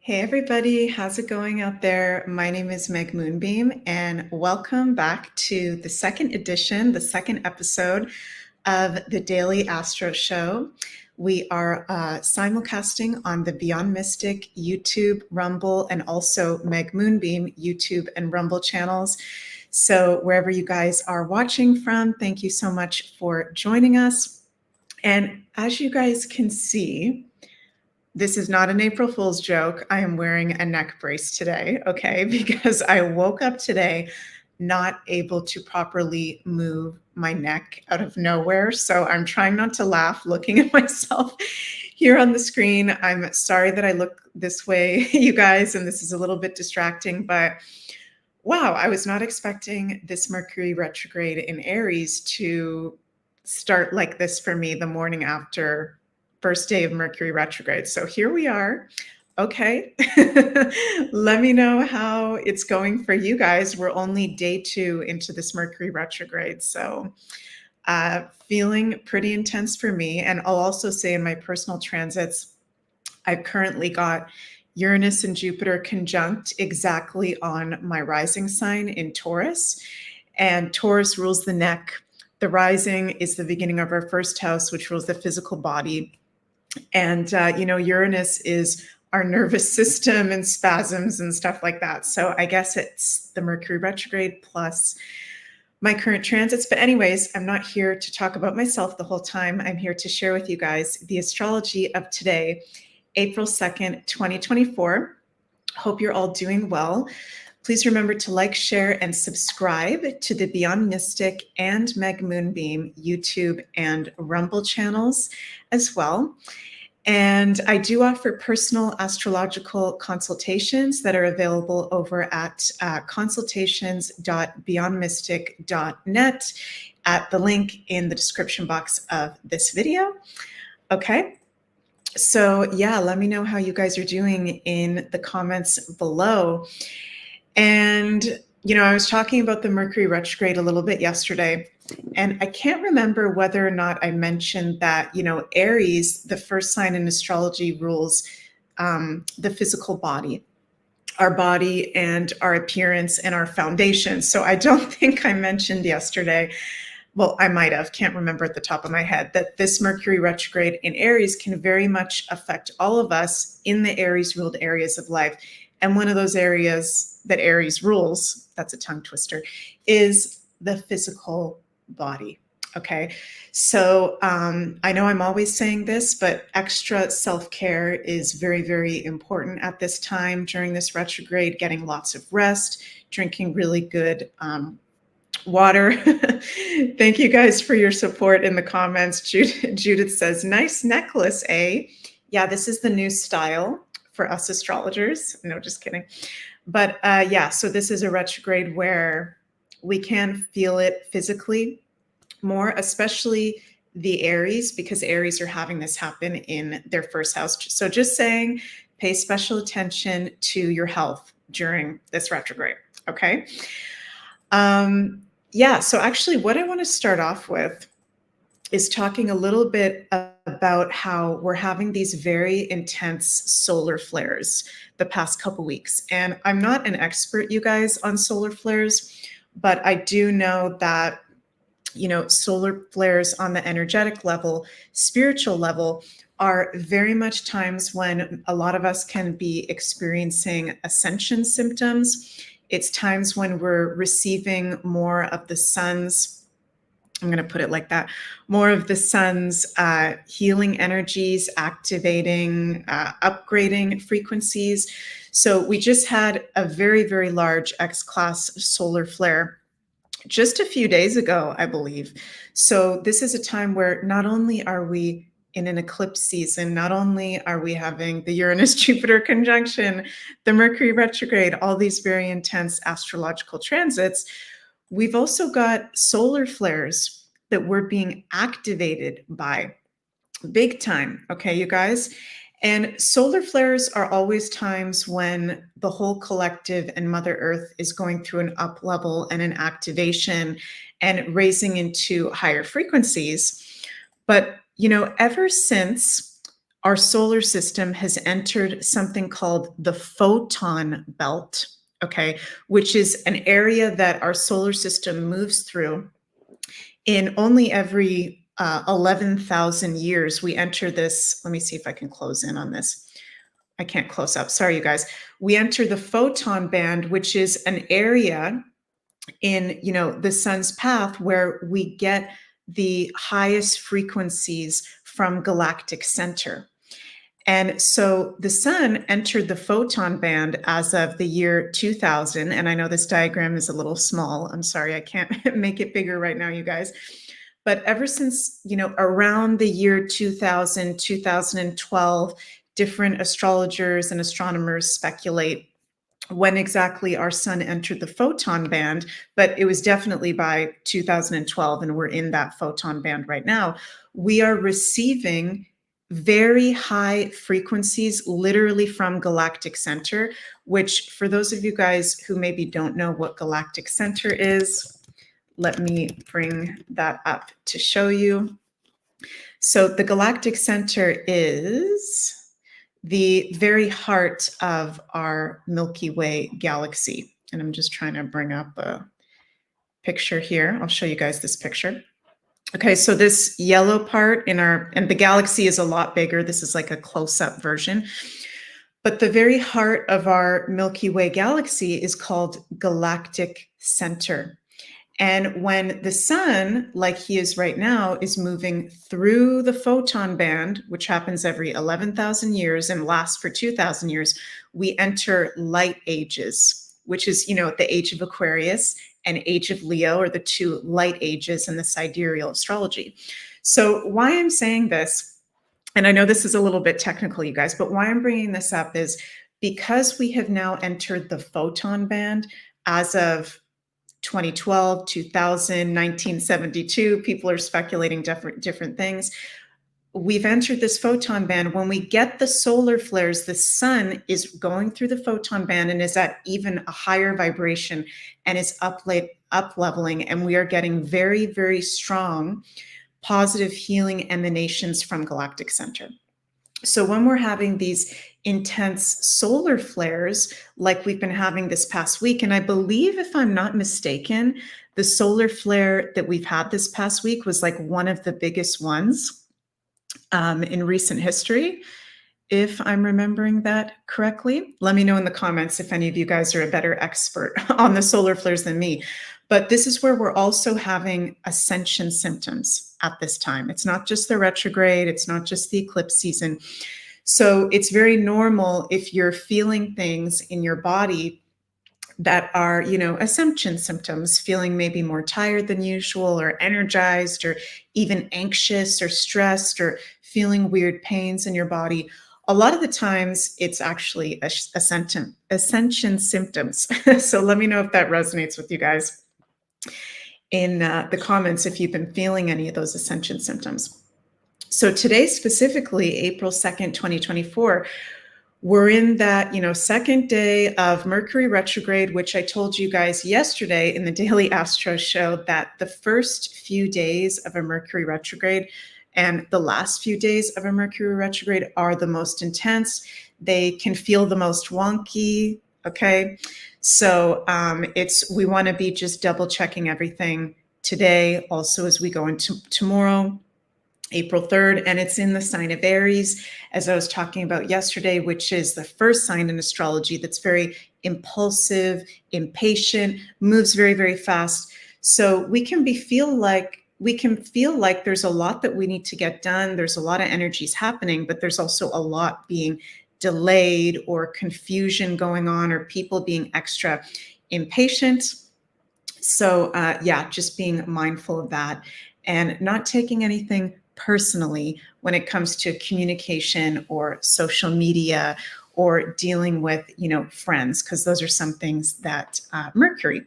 Hey everybody, how's it going out there? My name is Meg Moonbeam, and welcome back to the second edition, the second episode of the Daily Astro Show. We are simulcasting on the Beyond Mystic YouTube, Rumble, and also Meg Moonbeam YouTube and Rumble channels. So wherever you guys are watching from, thank you so much for joining us. And as you guys can see, this is not an April Fool's joke. I am wearing a neck brace today, okay? Because I woke up today not able to properly move my neck out of nowhere. So I'm trying not to laugh looking at myself here on the screen. I'm sorry that I look this way, you guys, and this is a little bit distracting, but wow, I was not expecting this Mercury retrograde in Aries to start like this for me the morning after first day of Mercury retrograde. So here we are. Okay. Let me know how it's going for you guys. We're only day 2 into this Mercury retrograde. So feeling pretty intense for me. And I'll also say in my personal transits, I've currently got Uranus and Jupiter conjunct exactly on my rising sign in Taurus. And Taurus rules the neck. The rising is the beginning of our first house, which rules the physical body. And, Uranus is our nervous system and spasms and stuff like that. So I guess it's the Mercury retrograde plus my current transits. But anyways, I'm not here to talk about myself the whole time. I'm here to share with you guys the astrology of today, April 2nd, 2024. Hope you're all doing well. Please remember to like, share, and subscribe to the Beyond Mystic and Meg Moonbeam YouTube and Rumble channels as well. And I do offer personal astrological consultations that are available over at consultations.beyondmystic.net at the link in the description box of this video. Okay. So yeah, let me know how you guys are doing in the comments below. And, I was talking about the Mercury retrograde a little bit yesterday, and I can't remember whether or not I mentioned that, Aries, the first sign in astrology, rules the physical body, our body and our appearance and our foundation. So I don't think I mentioned yesterday, well, I might have, can't remember at the top of my head, that this Mercury retrograde in Aries can very much affect all of us in the Aries ruled areas of life. And one of those areas that Aries rules, that's a tongue twister, is the physical body. Okay. So I know I'm always saying this, but extra self-care is very, very important at this time during this retrograde, getting lots of rest, drinking really good water. Thank you guys for your support in the comments. Judith says, nice necklace, eh? Yeah, this is the new style for us astrologers. No, just kidding. But yeah, so this is a retrograde where we can feel it physically more, especially the Aries, because Aries are having this happen in their first house. So just saying, pay special attention to your health during this retrograde, okay? Yeah, so actually what I want to start off with is talking a little bit about how we're having these very intense solar flares the past couple weeks. And I'm not an expert, you guys, on solar flares, but I do know that, solar flares on the energetic level, spiritual level, are very much times when a lot of us can be experiencing ascension symptoms. It's times when we're receiving more of the sun's, I'm going to put it like that, more of the sun's healing energies, activating, upgrading frequencies. So we just had a very, very large X-class solar flare just a few days ago, I believe. So this is a time where not only are we in an eclipse season, not only are we having the Uranus-Jupiter conjunction, the Mercury retrograde, all these very intense astrological transits, we've also got solar flares that we're being activated by big time. Okay, you guys? And solar flares are always times when the whole collective and Mother Earth is going through an up level and an activation and raising into higher frequencies. But, ever since our solar system has entered something called the photon belt, okay, which is an area that our solar system moves through in only every 11,000 years. We enter this. Let me see if I can close in on this. I can't close up. Sorry, you guys. We enter the photon band, which is an area in, the sun's path where we get the highest frequencies from galactic center. And so the sun entered the photon band as of the year 2000. And I know this diagram is a little small. I'm sorry, I can't make it bigger right now, you guys. But ever since, around the year 2000, 2012, different astrologers and astronomers speculate when exactly our sun entered the photon band, but it was definitely by 2012, and we're in that photon band right now. We are receiving very high frequencies literally from galactic center, which for those of you guys who maybe don't know what galactic center is, let me bring that up to show you. So the galactic center is the very heart of our Milky Way galaxy. And I'm just trying to bring up a picture here. I'll show you guys this picture. Okay, so this yellow part and the galaxy is a lot bigger. This is like a close-up version. But the very heart of our Milky Way galaxy is called galactic center. And when the sun, like he is right now, is moving through the photon band, which happens every 11,000 years and lasts for 2,000 years, we enter light ages, which is, the age of Aquarius and age of Leo are the two light ages in the sidereal astrology. So why I'm saying this, and I know this is a little bit technical, you guys, but why I'm bringing this up is because we have now entered the photon band as of 2012, 2000, 1972, people are speculating different things. We've entered this photon band. When we get the solar flares, the sun is going through the photon band and is at even a higher vibration and is up leveling. And we are getting very, very strong positive healing emanations from galactic center. So when we're having these intense solar flares like we've been having this past week, and I believe, if I'm not mistaken, the solar flare that we've had this past week was like one of the biggest ones in recent history, if I'm remembering that correctly. Let me know in the comments if any of you guys are a better expert on the solar flares than me. But this is where we're also having ascension symptoms at this time. It's not just the retrograde, it's not just the eclipse season. So it's very normal if you're feeling things in your body that are, ascension symptoms, feeling maybe more tired than usual or energized or even anxious or stressed or feeling weird pains in your body. A lot of the times it's actually ascension symptoms. So let me know if that resonates with you guys in the comments if you've been feeling any of those ascension symptoms. So today, specifically, April 2nd, 2024, we're in that, second day of Mercury retrograde, which I told you guys yesterday in the Daily Astro show that the first few days of a Mercury retrograde and the last few days of a Mercury retrograde are the most intense. They can feel the most wonky, okay? So we want to be just double checking everything today, also as we go into tomorrow, April 3rd, and it's in the sign of Aries, as I was talking about yesterday, which is the first sign in astrology that's very impulsive, impatient, moves very, very fast. So we can feel like there's a lot that we need to get done. There's a lot of energies happening, but there's also a lot being delayed or confusion going on or people being extra impatient. So just being mindful of that and not taking anything personally when it comes to communication or social media or dealing with, friends, because those are some things that Mercury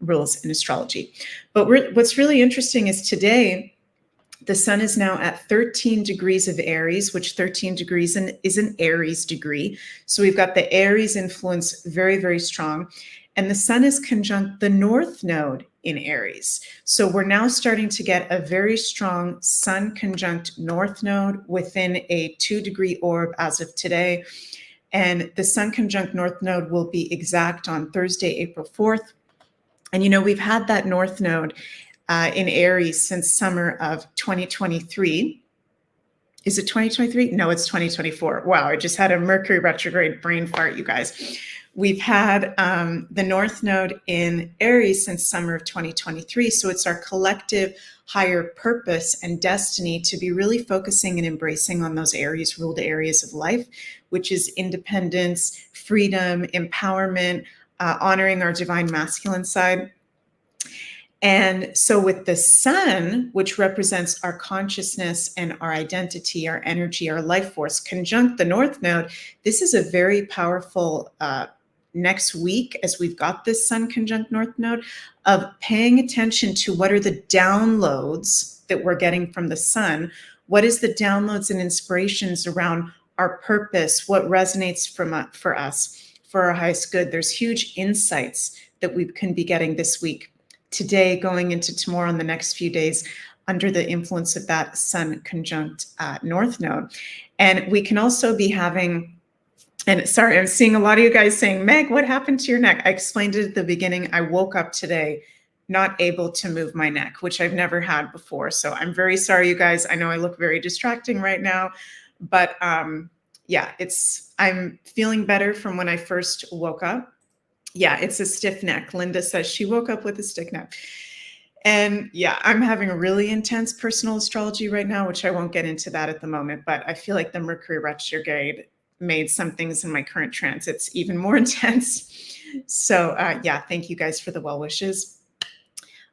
rules in astrology. But what's really interesting is today, the sun is now at 13 degrees of Aries, which 13 degrees is an Aries degree. So we've got the Aries influence very, very strong. and the sun is conjunct the north node in Aries. So we're now starting to get a very strong sun conjunct north node within a 2-degree orb as of today. And the sun conjunct north node will be exact on Thursday, April 4th. And we've had that north node in Aries since summer of 2023. Is it 2023? No, it's 2024. Wow, I just had a Mercury retrograde brain fart, you guys. We've had the North Node in Aries since summer of 2023. So it's our collective higher purpose and destiny to be really focusing and embracing on those Aries ruled areas of life, which is independence, freedom, empowerment, honoring our divine masculine side. And so with the sun, which represents our consciousness and our identity, our energy, our life force, conjunct the North Node, this is a very powerful next week, as we've got this sun conjunct North Node, of paying attention to what are the downloads that we're getting from the sun. What is the downloads and inspirations around our purpose? What resonates for us, for our highest good? There's huge insights that we can be getting this week, today, going into tomorrow, and the next few days, under the influence of that sun conjunct North Node. And we can also be having, and sorry, I'm seeing a lot of you guys saying, Meg, what happened to your neck? I explained it at the beginning. I woke up today not able to move my neck, which I've never had before. So I'm very sorry, you guys. I know I look very distracting right now, but yeah, I'm feeling better from when I first woke up. Yeah, it's a stiff neck. Linda says she woke up with a stiff neck. And yeah, I'm having a really intense personal astrology right now, which I won't get into that at the moment, but I feel like the Mercury retrograde made some things in my current transits even more intense. So yeah, thank you guys for the well wishes.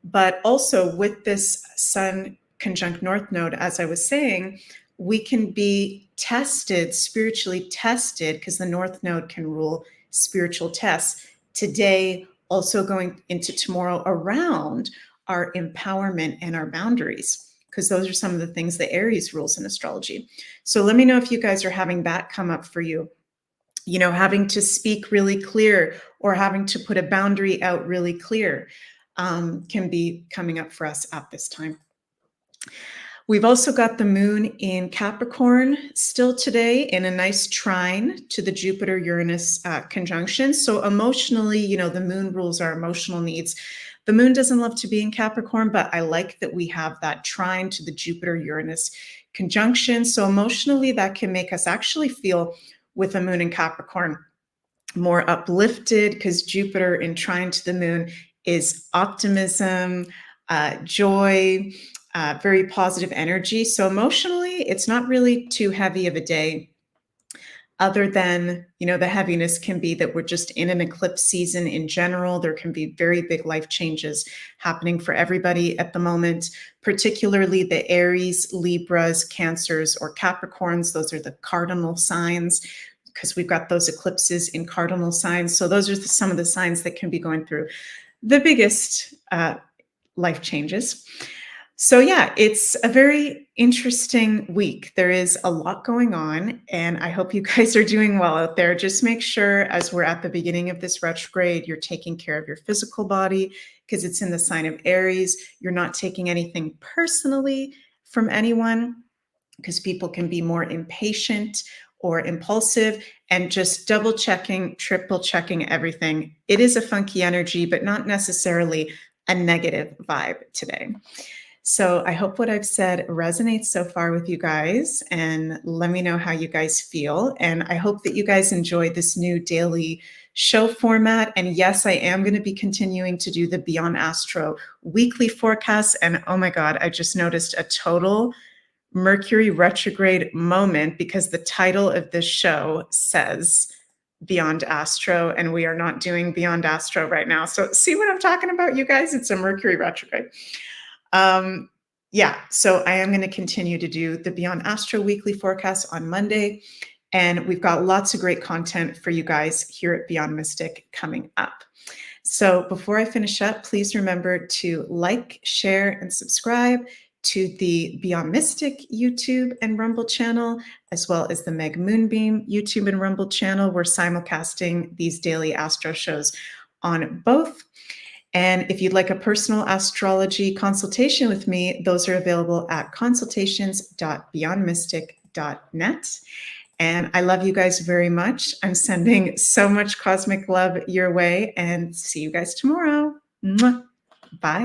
But also with this sun conjunct North Node, as I was saying, we can be tested, spiritually tested, because the North Node can rule spiritual tests today, also going into tomorrow, around our empowerment and our boundaries, because those are some of the things that Aries rules in astrology. So let me know if you guys are having that come up for you. Having to speak really clear or having to put a boundary out really clear can be coming up for us at this time. We've also got the moon in Capricorn still today in a nice trine to the Jupiter-Uranus conjunction. So emotionally, the moon rules our emotional needs. The moon doesn't love to be in Capricorn, but I like that we have that trine to the Jupiter-Uranus conjunction. So emotionally, that can make us actually feel, with the moon in Capricorn, more uplifted, because Jupiter in trine to the moon is optimism, joy, very positive energy. So emotionally, it's not really too heavy of a day, other than, the heaviness can be that we're just in an eclipse season in general. There can be very big life changes happening for everybody at the moment, particularly the Aries, Libras, Cancers, or Capricorns. Those are the cardinal signs, because we've got those eclipses in cardinal signs. So those are some of the signs that can be going through the biggest life changes. So yeah, it's a very interesting week. There is a lot going on, and I hope you guys are doing well out there. Just make sure, as we're at the beginning of this retrograde, you're taking care of your physical body, because it's in the sign of Aries. You're not taking anything personally from anyone, because people can be more impatient or impulsive, and just double checking, triple checking everything. It is a funky energy, but not necessarily a negative vibe today. So I hope what I've said resonates so far with you guys, and let me know how you guys feel. And I hope that you guys enjoy this new daily show format. And yes, I am going to be continuing to do the Beyond Astro weekly forecast. And oh my God, I just noticed a total Mercury retrograde moment, because the title of this show says Beyond Astro, and we are not doing Beyond Astro right now. So see what I'm talking about, you guys? It's a Mercury retrograde. Yeah, so I am going to continue to do the Beyond Astro weekly forecast on Monday, and we've got lots of great content for you guys here at Beyond Mystic coming up. So before I finish up, please remember to like, share, and subscribe to the Beyond Mystic YouTube and Rumble channel, as well as the Meg Moonbeam YouTube and Rumble channel. We're simulcasting these daily Astro shows on both. And if you'd like a personal astrology consultation with me, those are available at consultations.beyondmystic.net. And I love you guys very much. I'm sending so much cosmic love your way, and see you guys tomorrow. Mwah. Bye.